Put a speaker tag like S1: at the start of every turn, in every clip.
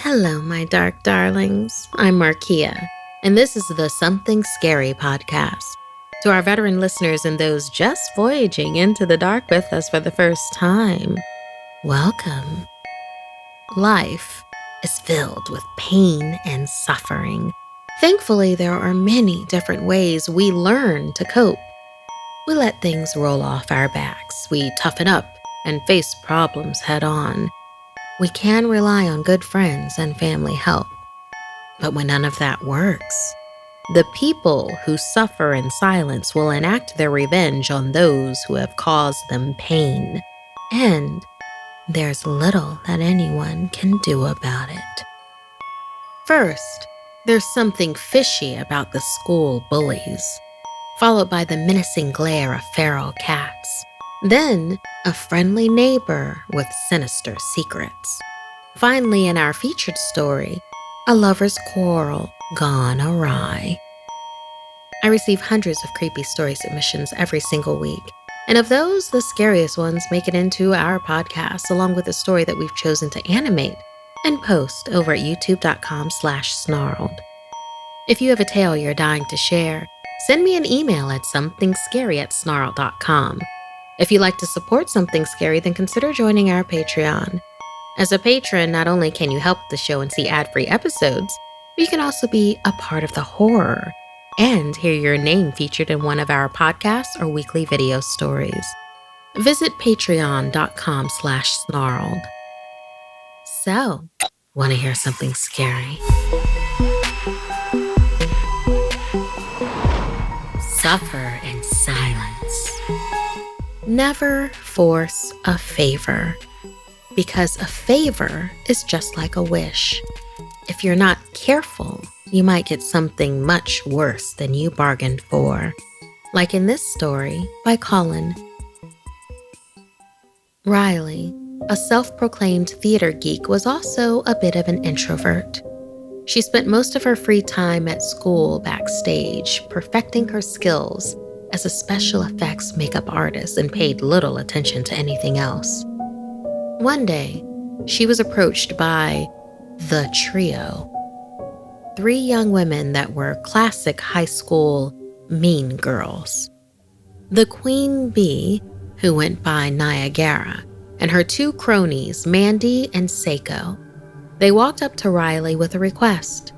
S1: Hello, my dark darlings. I'm Markia, and this is the Something Scary podcast. To our veteran listeners and those just voyaging into the dark with us for the first time, welcome. Life is filled with pain and suffering. Thankfully, there are many different ways we learn to cope. We let things roll off our backs. We toughen up and face problems head on. We can rely on good friends and family help. But when none of that works, the people who suffer in silence will enact their revenge on those who have caused them pain. And there's little that anyone can do about it. First, there's something fishy about the school bullies, followed by the menacing glare of feral cats. Then, a friendly neighbor with sinister secrets. Finally, in our featured story, a lover's quarrel gone awry. I receive hundreds of creepy story submissions every single week, and of those, the scariest ones make it into our podcast, along with a story that we've chosen to animate and post over at youtube.com/snarled. If you have a tale you're dying to share, send me an email at somethingscary@snarled.com. If you'd like to support Something Scary, then consider joining our Patreon. As a patron, not only can you help the show and see ad-free episodes, but you can also be a part of the horror and hear your name featured in one of our podcasts or weekly video stories. Visit patreon.com/snarled. So, want to hear something scary? Suffer in silence. Never force a favor, because a favor is just like a wish. If you're not careful, you might get something much worse than you bargained for, like in this story by Colin. Riley, a self-proclaimed theater geek, was also a bit of an introvert. She spent most of her free time at school backstage, perfecting her skills as a special effects makeup artist, and paid little attention to anything else. One day, she was approached by the trio, 3 young women that were classic high school mean girls. The queen bee, who went by Niagara, and her 2 cronies, Mandy and Seiko. They walked up to Riley with a request.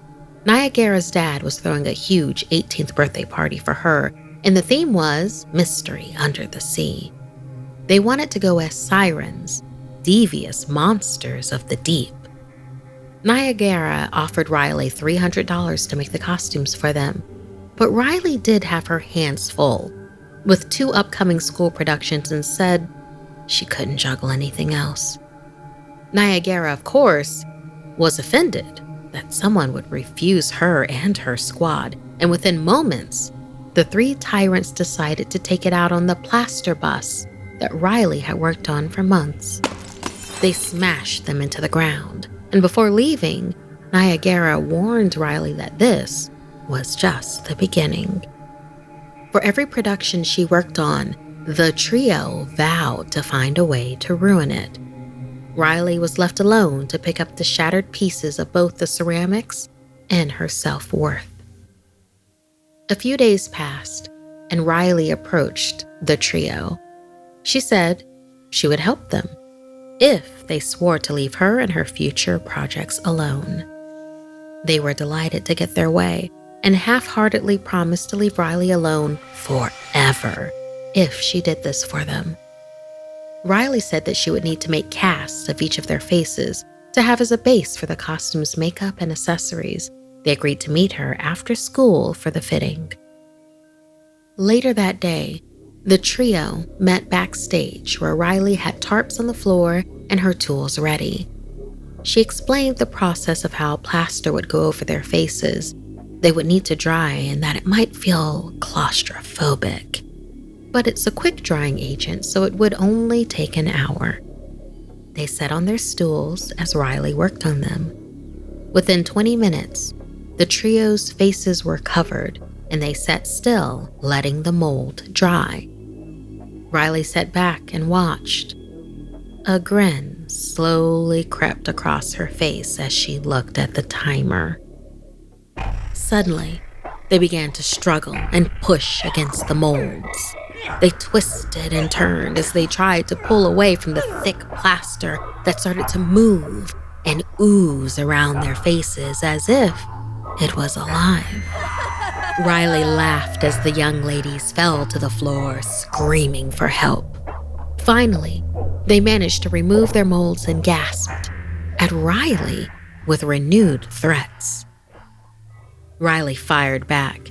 S1: Niagara's dad was throwing a huge 18th birthday party for her, and the theme was Mystery Under the Sea. They wanted to go as sirens, devious monsters of the deep. Niagara offered Riley $300 to make the costumes for them, but Riley did have her hands full with 2 upcoming school productions and said she couldn't juggle anything else. Niagara, of course, was offended that someone would refuse her and her squad, and within moments, the 3 tyrants decided to take it out on the plaster bus that Riley had worked on for months. They smashed them into the ground, and before leaving, Niagara warned Riley that this was just the beginning. For every production she worked on, the trio vowed to find a way to ruin it. Riley was left alone to pick up the shattered pieces of both the ceramics and her self-worth. A few days passed, and Riley approached the trio. She said she would help them if they swore to leave her and her future projects alone. They were delighted to get their way and half-heartedly promised to leave Riley alone forever if she did this for them. Riley said that she would need to make casts of each of their faces to have as a base for the costumes, makeup, and accessories. They agreed to meet her after school for the fitting. Later that day, the trio met backstage where Riley had tarps on the floor and her tools ready. She explained the process of how plaster would go over their faces. They would need to dry and that it might feel claustrophobic. But it's a quick drying agent, so it would only take an hour. They sat on their stools as Riley worked on them. Within 20 minutes, the trio's faces were covered, and they sat still, letting the mold dry. Riley sat back and watched. A grin slowly crept across her face as she looked at the timer. Suddenly, they began to struggle and push against the molds. They twisted and turned as they tried to pull away from the thick plaster that started to move and ooze around their faces as if it was alive. Riley laughed as the young ladies fell to the floor, screaming for help. Finally, they managed to remove their molds and gasped at Riley with renewed threats. Riley fired back.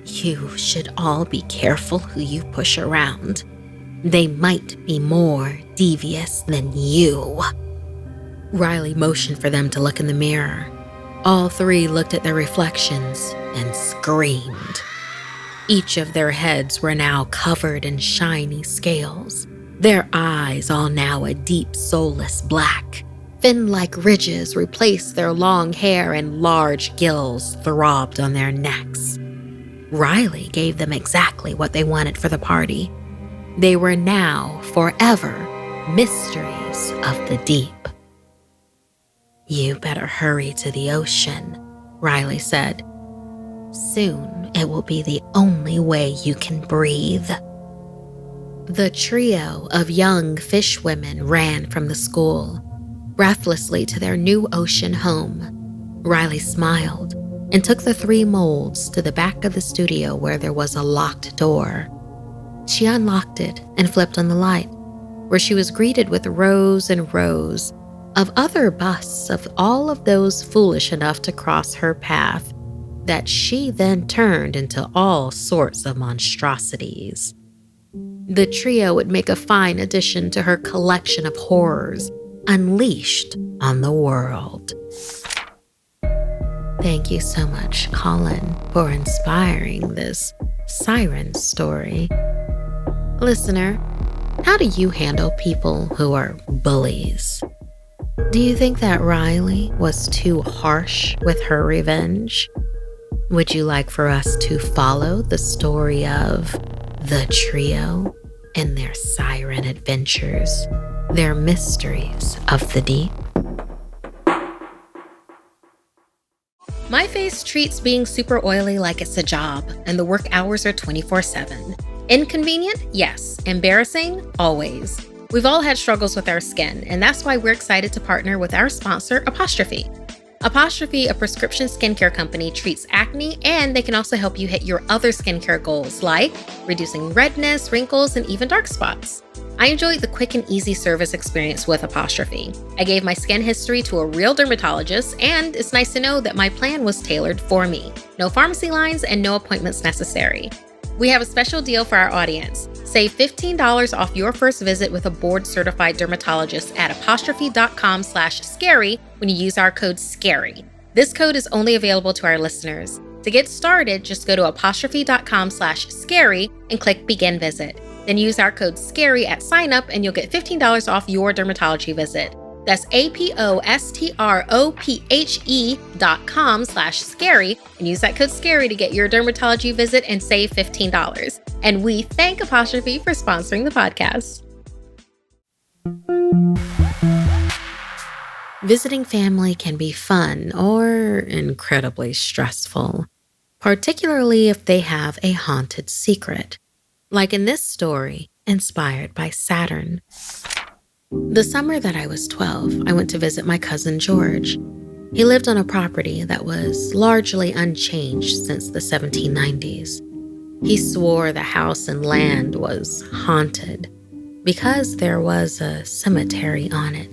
S1: You should all be careful who you push around. They might be more devious than you. Riley motioned for them to look in the mirror. All three looked at their reflections and screamed. Each of their heads were now covered in shiny scales, their eyes all now a deep soulless black. Fin-like ridges replaced their long hair and large gills throbbed on their necks. Riley gave them exactly what they wanted for the party. They were now forever mysteries of the deep. You better hurry to the ocean, Riley said. Soon it will be the only way you can breathe. The trio of young fish women ran from the school, breathlessly to their new ocean home. Riley smiled and took the three molds to the back of the studio where there was a locked door. She unlocked it and flipped on the light, where she was greeted with rows and rows of other busts of all of those foolish enough to cross her path that she then turned into all sorts of monstrosities. The trio would make a fine addition to her collection of horrors unleashed on the world. Thank you so much, Colin, for inspiring this siren story. Listener, how do you handle people who are bullies? Do you think that Riley was too harsh with her revenge? Would you like for us to follow the story of the trio and their siren adventures, their mysteries of the deep? My face treats being super oily like it's a job, and the work hours are 24/7. Inconvenient? Yes. Embarrassing? Always. We've all had struggles with our skin, and that's why we're excited to partner with our sponsor, Apostrophe. Apostrophe, a prescription skincare company, treats acne, and they can also help you hit your other skincare goals like reducing redness, wrinkles, and even dark spots. I enjoyed the quick and easy service experience with Apostrophe. I gave my skin history to a real dermatologist, and it's nice to know that my plan was tailored for me. No pharmacy lines and no appointments necessary. We have a special deal for our audience. Save $15 off your first visit with a board-certified dermatologist at apostrophe.com/scary when you use our code SCARY. This code is only available to our listeners. To get started, just go to apostrophe.com/scary and click Begin Visit. Then use our code SCARY at sign up and you'll get $15 off your dermatology visit. That's apostrophe.com/scary and use that code SCARY to get your dermatology visit and save $15. And we thank Apostrophe for sponsoring the podcast. Visiting family can be fun or incredibly stressful, particularly if they have a haunted secret, like in this story, inspired by Saturn. The summer that I was 12, I went to visit my cousin George. He lived on a property that was largely unchanged since the 1790s. He swore the house and land was haunted because there was a cemetery on it.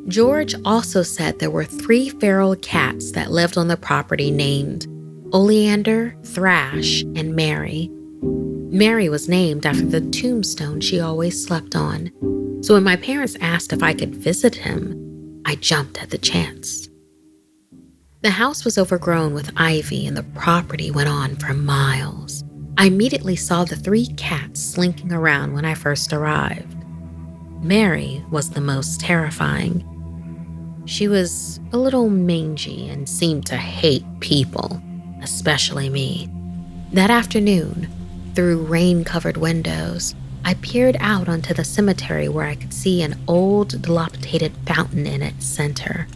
S1: George also said there were 3 feral cats that lived on the property named Oleander, Thrash, and Mary. Mary was named after the tombstone she always slept on. So when my parents asked if I could visit him, I jumped at the chance. The house was overgrown with ivy and the property went on for miles. I immediately saw the 3 cats slinking around when I first arrived. Mary was the most terrifying. She was a little mangy and seemed to hate people, especially me. That afternoon, through rain-covered windows, I peered out onto the cemetery where I could see an old, dilapidated fountain in its center.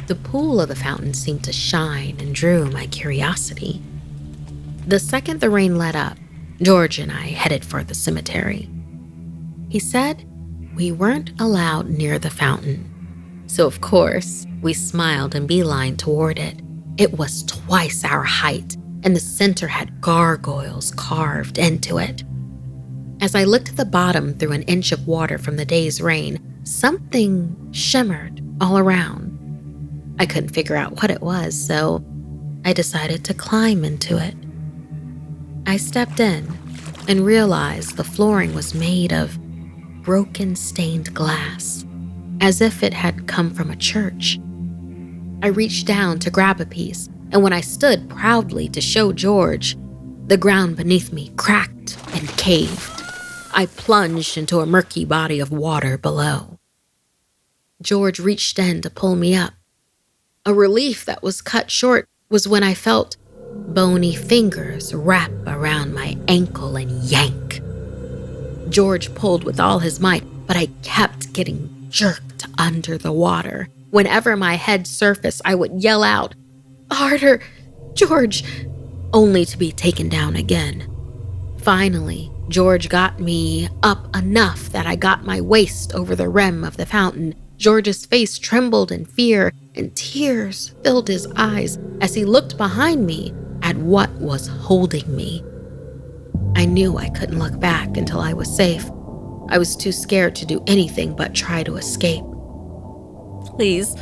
S1: The pool of the fountain seemed to shine and drew my curiosity. The second the rain let up, George and I headed for the cemetery. He said we weren't allowed near the fountain. So of course, we smiled and beelined toward it. It was twice our height, and the center had gargoyles carved into it. As I looked at the bottom through an inch of water from the day's rain, something shimmered all around. I couldn't figure out what it was, so I decided to climb into it. I stepped in and realized the flooring was made of broken stained glass, as if it had come from a church. I reached down to grab a piece, and when I stood proudly to show George, the ground beneath me cracked and caved. I plunged into a murky body of water below. George reached in to pull me up. A relief that was cut short was when I felt bony fingers wrap around my ankle and yank. George pulled with all his might, but I kept getting jerked under the water. Whenever my head surfaced, I would yell out, "Harder, George," only to be taken down again. Finally, George got me up enough that I got my waist over the rim of the fountain. George's face trembled in fear, and tears filled his eyes as he looked behind me at what was holding me. I knew I couldn't look back until I was safe. I was too scared to do anything but try to escape. "Please,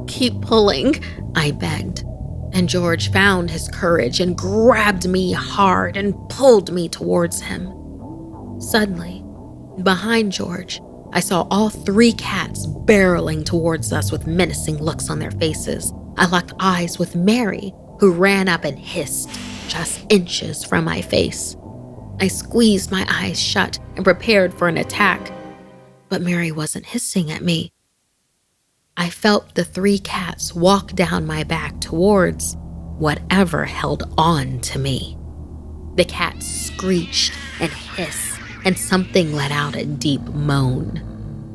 S1: keep pulling," I begged. And George found his courage and grabbed me hard and pulled me towards him. Suddenly, behind George, I saw all three cats barreling towards us with menacing looks on their faces. I locked eyes with Mary, who ran up and hissed just inches from my face. I squeezed my eyes shut and prepared for an attack, but Mary wasn't hissing at me. I felt the three cats walk down my back towards whatever held on to me. The cats screeched and hissed, and something let out a deep moan.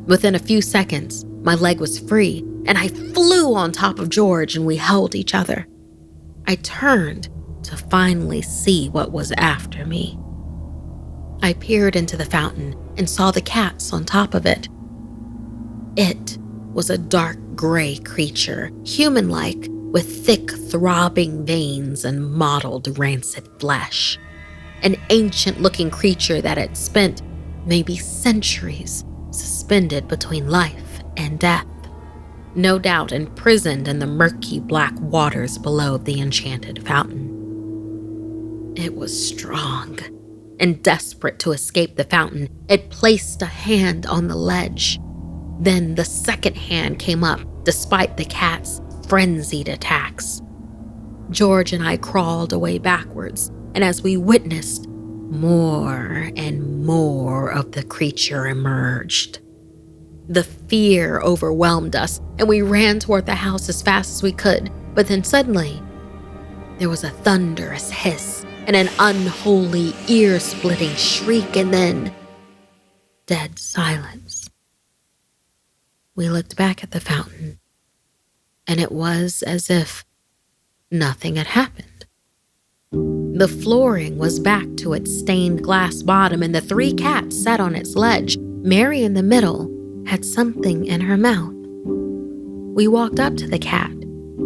S1: Within a few seconds, my leg was free, and I flew on top of George, and we held each other. I turned to finally see what was after me. I peered into the fountain and saw the cats on top of it. It was a dark gray creature, human-like, with thick, throbbing veins and mottled, rancid flesh. An ancient-looking creature that had spent maybe centuries suspended between life and death, no doubt imprisoned in the murky black waters below the enchanted fountain. It was strong, and desperate to escape the fountain, it placed a hand on the ledge. Then the second hand came up, despite the cat's frenzied attacks. George and I crawled away backwards, and as we witnessed, more and more of the creature emerged. The fear overwhelmed us, and we ran toward the house as fast as we could. But then suddenly, there was a thunderous hiss and an unholy, ear-splitting shriek, and then dead silence. We looked back at the fountain, and it was as if nothing had happened. The flooring was back to its stained glass bottom, and the three cats sat on its ledge. Mary in the middle had something in her mouth. We walked up to the cat,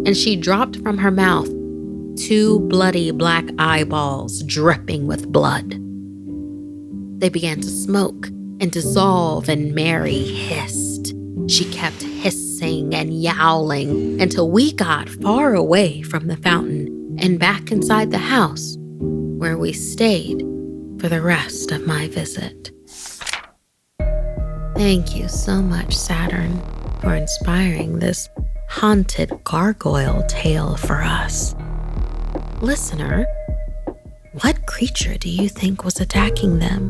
S1: and she dropped from her mouth two bloody black eyeballs dripping with blood. They began to smoke and dissolve, and Mary hissed. She kept hissing and yowling until we got far away from the fountain and back inside the house, where we stayed for the rest of my visit. Thank you so much, Saturn, for inspiring this haunted gargoyle tale for us. Listener, what creature do you think was attacking them?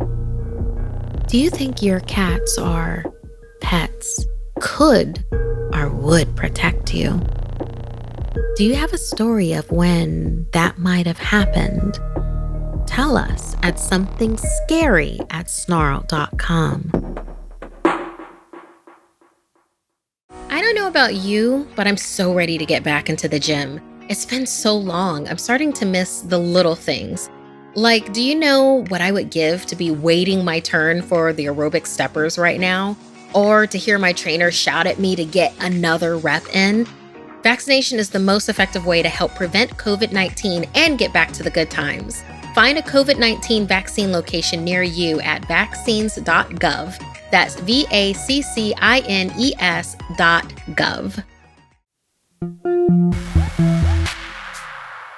S1: Do you think your cats or pets could or would protect you? Do you have a story of when that might have happened? tell us at somethingscary@snarled.com. I don't know about you, but I'm so ready to get back into the gym. It's been so long. I'm starting to miss the little things. Like, do you know what I would give to be waiting my turn for the aerobic steppers right now? Or to hear my trainer shout at me to get another rep in? Vaccination is the most effective way to help prevent COVID-19 and get back to the good times. Find a COVID-19 vaccine location near you at Vaccines.gov. That's VACCINES.gov.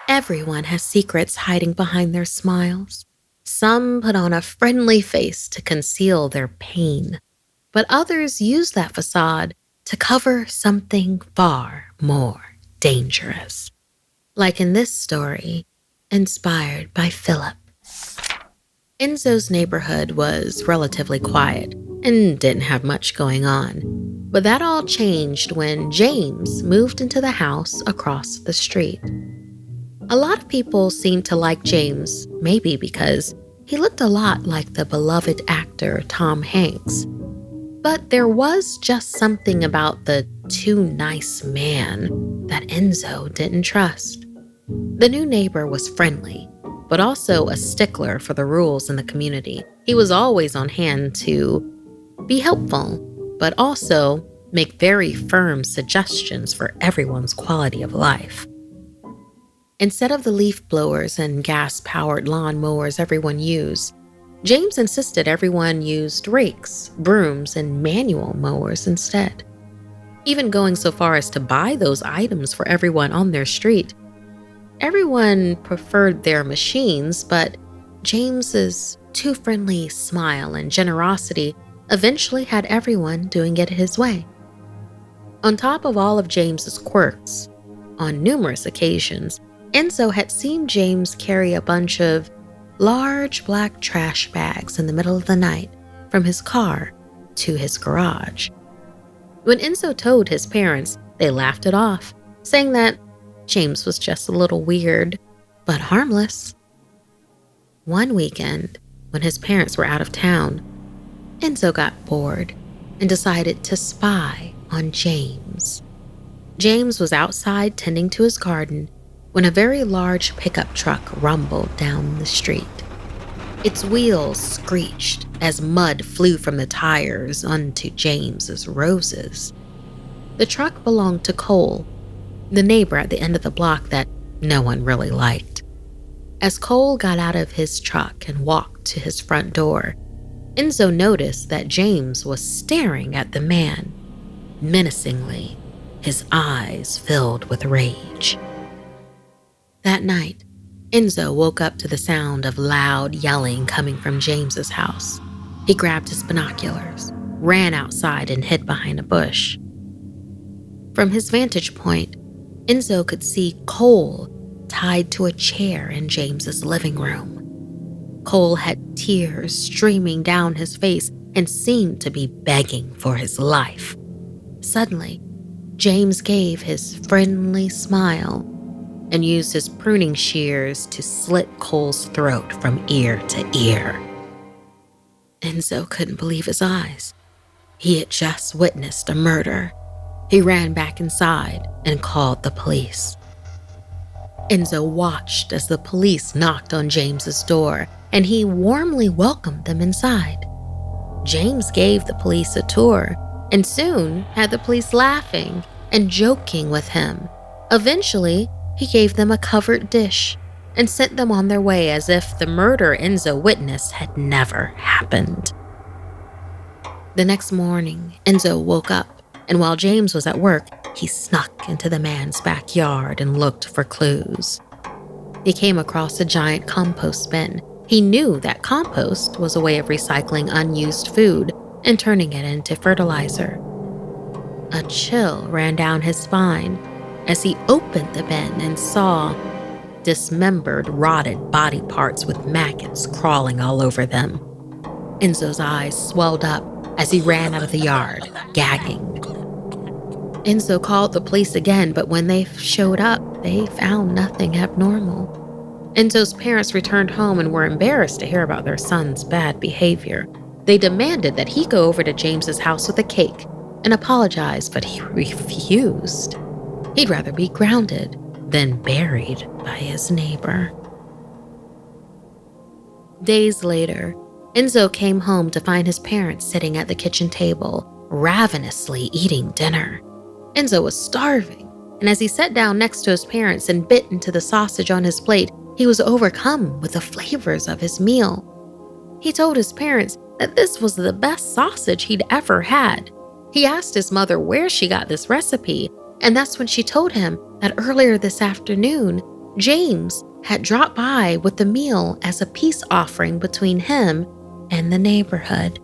S1: Everyone has secrets hiding behind their smiles. Some put on a friendly face to conceal their pain, but others use that facade to cover something far more dangerous. Like in this story, inspired by Phillip. Enzo's neighborhood was relatively quiet and didn't have much going on, but that all changed when James moved into the house across the street. A lot of people seemed to like James, maybe because he looked a lot like the beloved actor Tom Hanks. But there was just something about the too nice man that Enzo didn't trust. The new neighbor was friendly, but also a stickler for the rules in the community. He was always on hand to be helpful, but also make very firm suggestions for everyone's quality of life. Instead of the leaf blowers and gas-powered lawn mowers everyone used, James insisted everyone used rakes, brooms, and manual mowers instead. Even going so far as to buy those items for everyone on their street. Everyone preferred their machines, but James's too friendly smile and generosity eventually had everyone doing it his way. On top of all of James's quirks, on numerous occasions, Enzo had seen James carry a bunch of large black trash bags in the middle of the night from his car to his garage. When Enzo told his parents, they laughed it off, saying that James was just a little weird, but harmless. One weekend, when his parents were out of town, Enzo got bored and decided to spy on James. James was outside tending to his garden when a very large pickup truck rumbled down the street. Its wheels screeched as mud flew from the tires onto James's roses. The truck belonged to Cole, the neighbor at the end of the block that no one really liked. As Cole got out of his truck and walked to his front door, Enzo noticed that James was staring at the man, menacingly, his eyes filled with rage. That night, Enzo woke up to the sound of loud yelling coming from James's house. He grabbed his binoculars, ran outside, and hid behind a bush. From his vantage point, Enzo could see Cole tied to a chair in James's living room. Cole had tears streaming down his face and seemed to be begging for his life. Suddenly, James gave his friendly smile and used his pruning shears to slit Cole's throat from ear to ear. Enzo couldn't believe his eyes. He had just witnessed a murder. He ran back inside and called the police. Enzo watched as the police knocked on James's door, and he warmly welcomed them inside. James gave the police a tour and soon had the police laughing and joking with him. Eventually, he gave them a covered dish and sent them on their way as if the murder Enzo witnessed had never happened. The next morning, Enzo woke up, and while James was at work, he snuck into the man's backyard and looked for clues. He came across a giant compost bin. He knew that compost was a way of recycling unused food and turning it into fertilizer. A chill ran down his spine as he opened the bin and saw dismembered, rotted body parts with maggots crawling all over them. Enzo's eyes swelled up as he ran out of the yard, gagging. Enzo called the police again, but when they showed up, they found nothing abnormal. Enzo's parents returned home and were embarrassed to hear about their son's bad behavior. They demanded that he go over to James's house with a cake and apologize, but he refused. He'd rather be grounded than buried by his neighbor. Days later, Enzo came home to find his parents sitting at the kitchen table, ravenously eating dinner. Enzo was starving, and as he sat down next to his parents and bit into the sausage on his plate, he was overcome with the flavors of his meal. He told his parents that this was the best sausage he'd ever had. He asked his mother where she got this recipe, and that's when she told him that earlier this afternoon, James had dropped by with the meal as a peace offering between him and the neighborhood.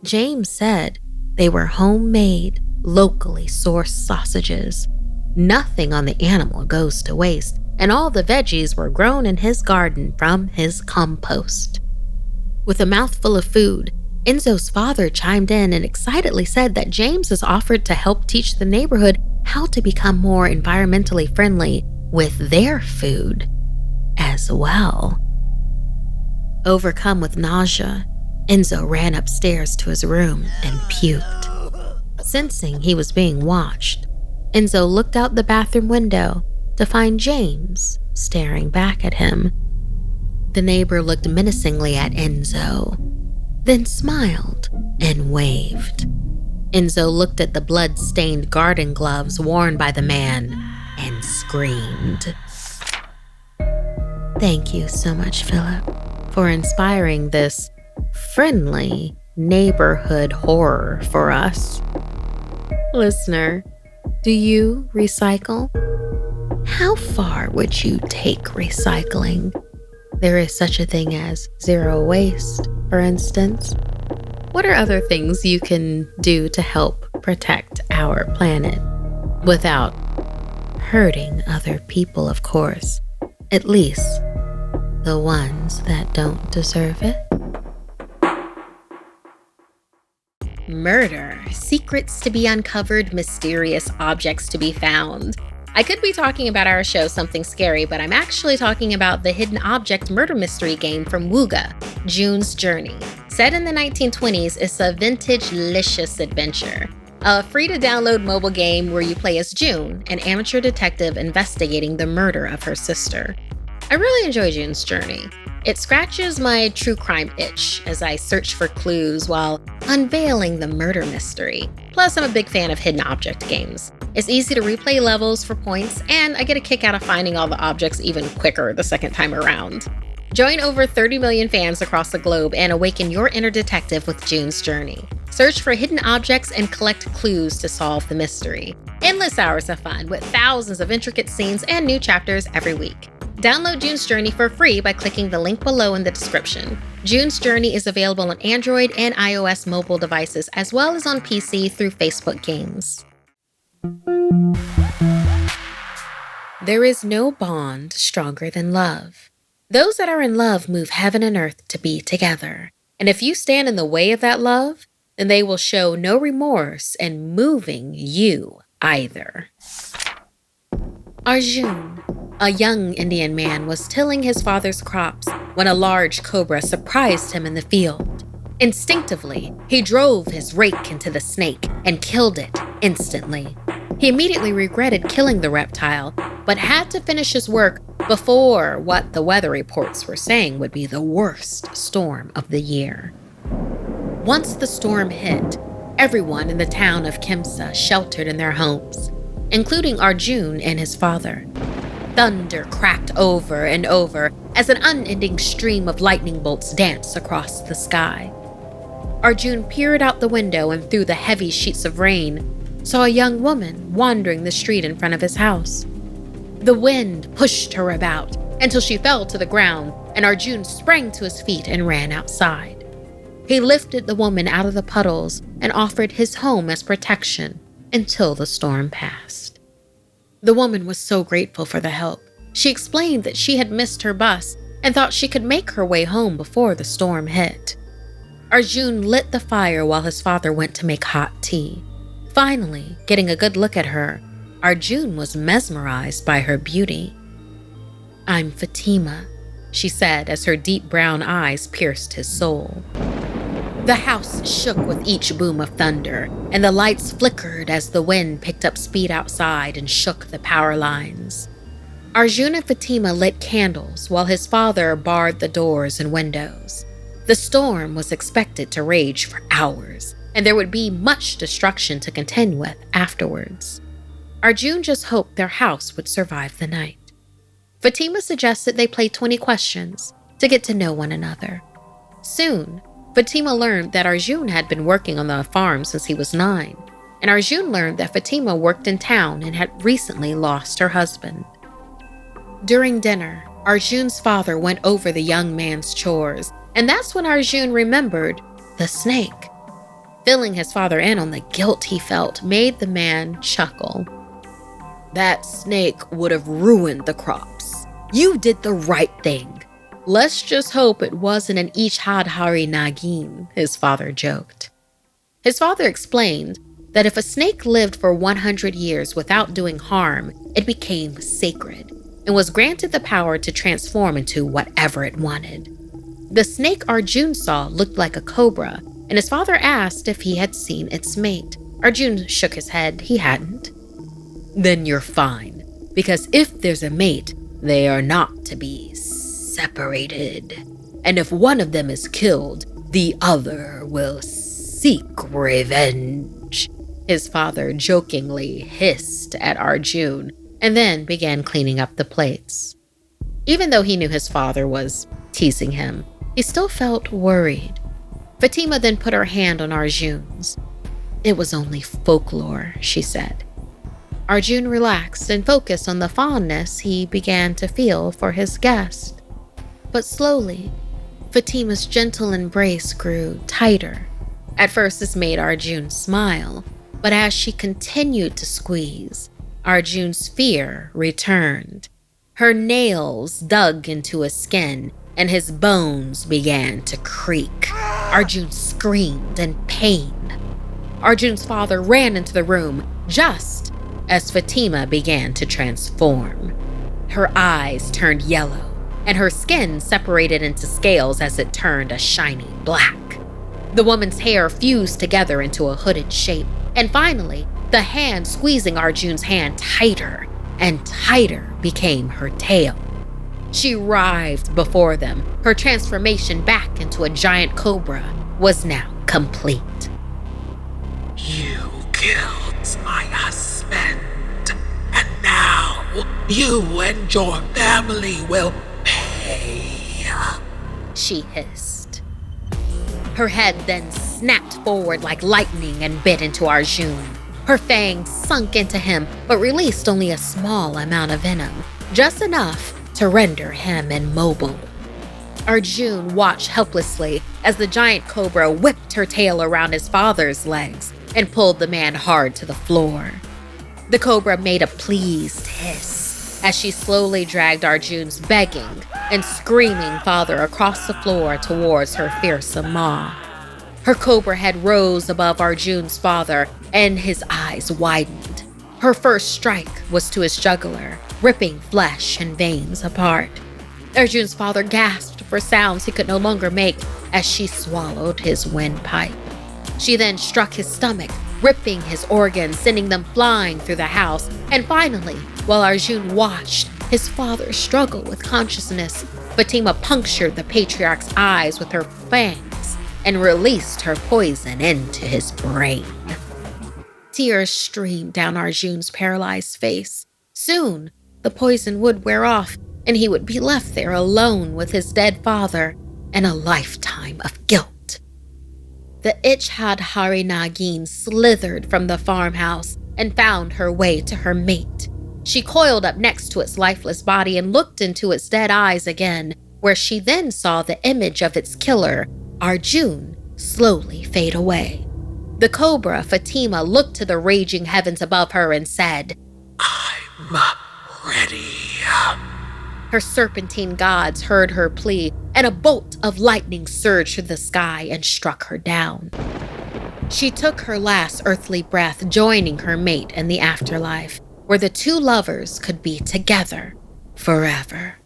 S1: James said they were homemade, locally sourced sausages. Nothing on the animal goes to waste, and all the veggies were grown in his garden from his compost. With a mouthful of food, Enzo's father chimed in and excitedly said that James has offered to help teach the neighborhood how to become more environmentally friendly with their food as well. Overcome with nausea, Enzo ran upstairs to his room and puked. Sensing he was being watched, Enzo looked out the bathroom window to find James staring back at him. The neighbor looked menacingly at Enzo, then smiled and waved. Enzo looked at the blood-stained garden gloves worn by the man and screamed. Thank you so much, Phillip, for inspiring this friendly neighborhood horror for us. Listener, do you recycle? How far would you take recycling? There is such a thing as zero waste, for instance. What are other things you can do to help protect our planet without hurting other people, of course, at least the ones that don't deserve it? Murder, secrets to be uncovered, mysterious objects to be found. I could be talking about our show Something Scary, but I'm actually talking about the hidden object murder mystery game from Wooga, June's Journey. Set in the 1920s, it's a vintage-licious adventure. A free-to-download mobile game where you play as June, an amateur detective investigating the murder of her sister. I really enjoy June's Journey. It scratches my true crime itch as I search for clues while unveiling the murder mystery. Plus, I'm a big fan of hidden object games. It's easy to replay levels for points, and I get a kick out of finding all the objects even quicker the second time around. Join over 30 million fans across the globe and awaken your inner detective with June's Journey. Search for hidden objects and collect clues to solve the mystery. Endless hours of fun with thousands of intricate scenes and new chapters every week. Download June's Journey for free by clicking the link below in the description. June's Journey is available on Android and iOS mobile devices, as well as on PC through Facebook Games. There is no bond stronger than love. Those that are in love move heaven and earth to be together. And if you stand in the way of that love, then they will show no remorse in moving you either. Arjun, a young Indian man, was tilling his father's crops when a large cobra surprised him in the field. Instinctively, he drove his rake into the snake and killed it instantly. He immediately regretted killing the reptile, but had to finish his work before what the weather reports were saying would be the worst storm of the year. Once the storm hit, everyone in the town of Kimsa sheltered in their homes, including Arjun and his father. Thunder cracked over and over as an unending stream of lightning bolts danced across the sky. Arjun peered out the window and through the heavy sheets of rain, saw a young woman wandering the street in front of his house. The wind pushed her about until she fell to the ground, and Arjun sprang to his feet and ran outside. He lifted the woman out of the puddles and offered his home as protection until the storm passed. The woman was so grateful for the help. She explained that she had missed her bus and thought she could make her way home before the storm hit. Arjun lit the fire while his father went to make hot tea. Finally, getting a good look at her, Arjun was mesmerized by her beauty. "I'm Fatima," she said as her deep brown eyes pierced his soul. The house shook with each boom of thunder, and the lights flickered as the wind picked up speed outside and shook the power lines. Arjun and Fatima lit candles while his father barred the doors and windows. The storm was expected to rage for hours, and there would be much destruction to contend with afterwards. Arjun just hoped their house would survive the night. Fatima suggested they play 20 questions to get to know one another. Soon, Fatima learned that Arjun had been working on the farm since he was 9, and Arjun learned that Fatima worked in town and had recently lost her husband. During dinner, Arjun's father went over the young man's chores, and that's when Arjun remembered the snake. Filling his father in on the guilt he felt made the man chuckle. "That snake would have ruined the crops. You did the right thing. Let's just hope it wasn't an Ichhadhari Nagin," his father joked. His father explained that if a snake lived for 100 years without doing harm, it became sacred and was granted the power to transform into whatever it wanted. The snake Arjun saw looked like a cobra, and his father asked if he had seen its mate. Arjun shook his head. He hadn't. "Then you're fine, because if there's a mate, they are not to be separated. And if one of them is killed, the other will seek revenge," his father jokingly hissed at Arjun, and then began cleaning up the plates. Even though he knew his father was teasing him, he still felt worried. Fatima then put her hand on Arjun's. "It was only folklore," she said. Arjun relaxed and focused on the fondness he began to feel for his guest. But slowly, Fatima's gentle embrace grew tighter. At first, this made Arjun smile, but as she continued to squeeze, Arjun's fear returned. Her nails dug into his skin, and his bones began to creak. Arjun screamed in pain. Arjun's father ran into the room just as Fatima began to transform. Her eyes turned yellow, and her skin separated into scales as it turned a shiny black. The woman's hair fused together into a hooded shape, and finally, the hand squeezing Arjun's hand tighter and tighter became her tail. She writhed before them. Her transformation back into a giant cobra was now complete.
S2: "You killed my husband, and now you and your family will pay,"
S1: she hissed. Her head then snapped forward like lightning and bit into Arjun. Her fangs sunk into him, but released only a small amount of venom, just enough to render him immobile. Arjun watched helplessly as the giant cobra whipped her tail around his father's legs and pulled the man hard to the floor. The cobra made a pleased hiss as she slowly dragged Arjun's begging and screaming father across the floor towards her fearsome maw. Her cobra head rose above Arjun's father, and his eyes widened. Her first strike was to his jugular, ripping flesh and veins apart. Arjun's father gasped for sounds he could no longer make as she swallowed his windpipe. She then struck his stomach, ripping his organs, sending them flying through the house. And finally, while Arjun watched his father struggle with consciousness, Fatima punctured the patriarch's eyes with her fangs and released her poison into his brain. Tears streamed down Arjun's paralyzed face. Soon, the poison would wear off, and he would be left there alone with his dead father and a lifetime of guilt. The Ichhadhari Nagin slithered from the farmhouse and found her way to her mate. She coiled up next to its lifeless body and looked into its dead eyes again, where she then saw the image of its killer, Arjun, slowly fade away. The cobra, Fatima, looked to the raging heavens above her and said,
S2: "I'm ready."
S1: Her serpentine gods heard her plea, and a bolt of lightning surged through the sky and struck her down. She took her last earthly breath, joining her mate in the afterlife, where the two lovers could be together forever.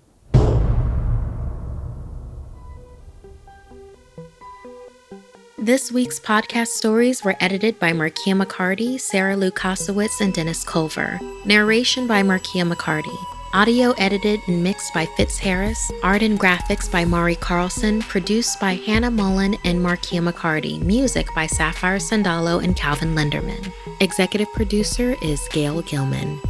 S1: This week's podcast stories were edited by Markia McCarty, Sarah Lukasowitz, and Dennis Culver. Narration by Markia McCarty. Audio edited and mixed by Fitz Harris. Art and graphics by Mari Carlson. Produced by Hannah Mullen and Markia McCarty. Music by Sapphire Sandalo and Calvin Linderman. Executive producer is Gail Gilman.